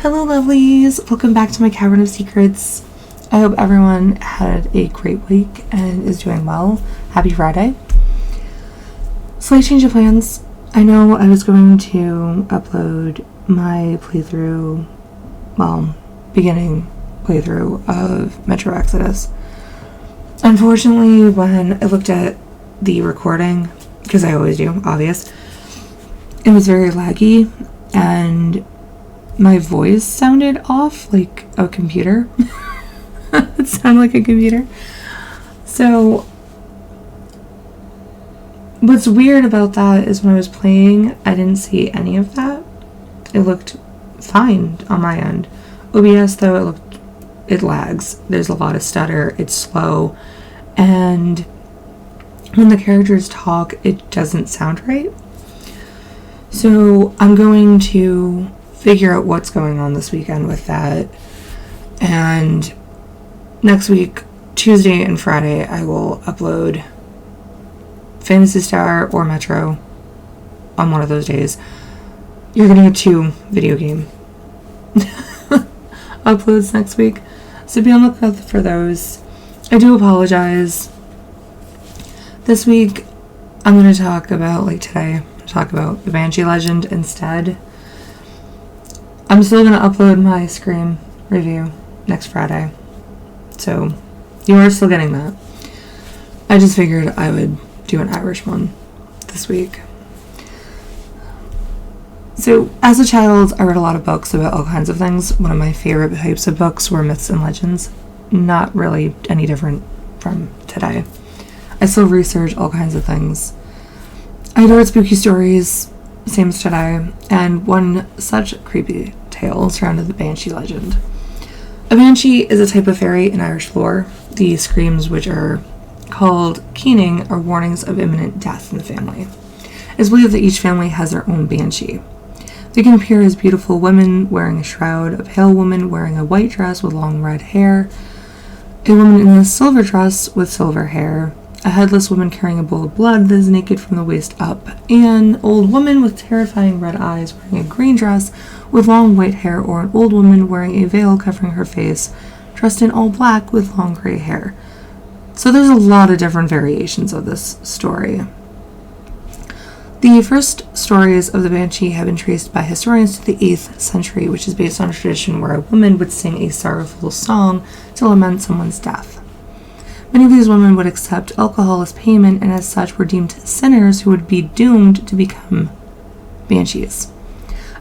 Hello lovelies, welcome back to my Cavern of Secrets. I hope everyone had a great week and is doing well. Happy Friday. Slight change of plans. I know I was going to upload my beginning playthrough of Metro Exodus. Unfortunately, when I looked at the recording, because I always do, obvious, it was very laggy and my voice sounded off like a computer. It sounded like a computer. So what's weird about that is when I was playing, I didn't see any of that. It looked fine on my end. OBS though, it lags. There's a lot of stutter. It's slow. And when the characters talk, it doesn't sound right. So I'm going to figure out what's going on this weekend with that. And next week, Tuesday and Friday, I will upload Phantasy Star or Metro on one of those days. You're going to get 2 video game uploads next week. So be on the lookout for those. I do apologize. This week, I'm going to talk about, today, talk about the Banshee Legend instead. I'm still going to upload my Scream review next Friday. So, you are still getting that. I just figured I would do an Irish one this week. So, as a child, I read a lot of books about all kinds of things. One of my favorite types of books were myths and legends. Not really any different from today. I still research all kinds of things. I adored spooky stories, same as today, and one such creepy tale surrounded the Banshee Legend. A banshee is a type of fairy in Irish lore. The screams, which are called keening, are warnings of imminent death in the family. It is believed that each family has their own banshee. They can appear as beautiful women wearing a shroud, a pale woman wearing a white dress with long red hair, a woman in a silver dress with silver hair, a headless woman carrying a bowl of blood that is naked from the waist up, an old woman with terrifying red eyes wearing a green dress with long white hair, or an old woman wearing a veil covering her face, dressed in all black with long gray hair. So there's a lot of different variations of this story. The first stories of the Banshee have been traced by historians to the 8th century, which is based on a tradition where a woman would sing a sorrowful song to lament someone's death. Many of these women would accept alcohol as payment, and as such were deemed sinners who would be doomed to become banshees.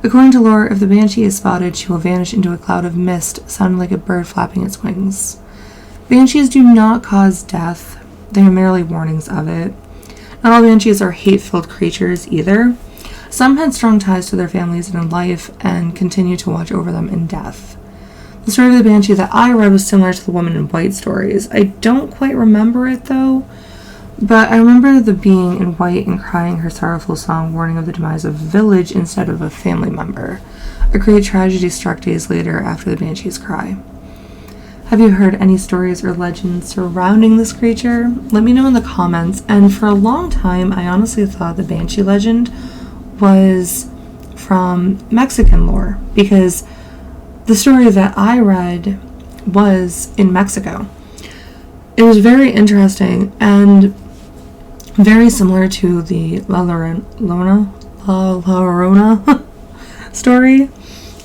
According to lore, if the banshee is spotted, she will vanish into a cloud of mist, sounding like a bird flapping its wings. Banshees do not cause death. They are merely warnings of it. Not all banshees are hate-filled creatures either. Some had strong ties to their families in life and continue to watch over them in death. The story of the Banshee that I read was similar to the Woman in White stories. I don't quite remember it though, but I remember the being in white and crying her sorrowful song warning of the demise of a village instead of a family member. A great tragedy struck days later after the Banshee's cry. Have you heard any stories or legends surrounding this creature? Let me know in the comments. And for a long time, I honestly thought the Banshee legend was from Mexican lore, because the story that I read was in Mexico. It was very interesting and very similar to the La Llorona story.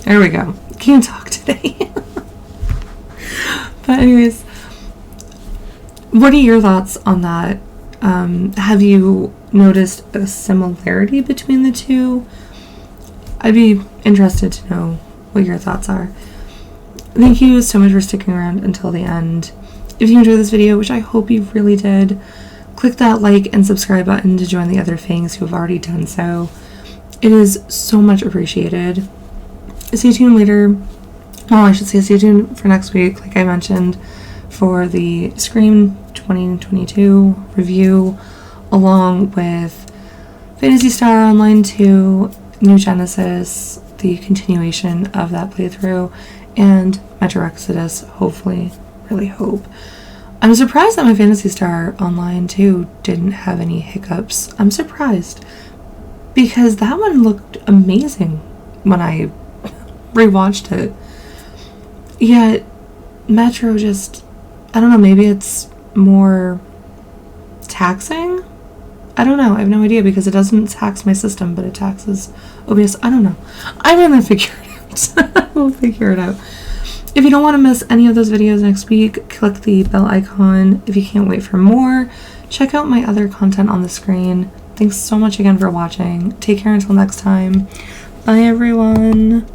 There we go. Can't talk today. But anyways, what are your thoughts on that? Have you noticed a similarity between the two? I'd be interested to know what your thoughts are. Thank you so much for sticking around until the end. If you enjoyed this video, which I hope you really did, click that like and subscribe button to join the other fangs who have already done so. It is so much appreciated. Stay tuned later. Well, I should say stay tuned for next week, like I mentioned, for the Scream 2022 review, along with Phantasy Star Online 2, New Genesis, the continuation of that playthrough, and Metro Exodus, hopefully. Really hope. I'm surprised that my Phantasy Star Online 2 didn't have any hiccups. I'm surprised, because that one looked amazing when I rewatched it. Yeah, Metro just, I don't know, maybe it's more taxing? I don't know. I have no idea because it doesn't tax my system, but it taxes OBS. I don't know. I'm gonna figure it out. We'll figure it out. If you don't want to miss any of those videos next week, click the bell icon. If you can't wait for more, check out my other content on the screen. Thanks so much again for watching. Take care until next time. Bye, everyone.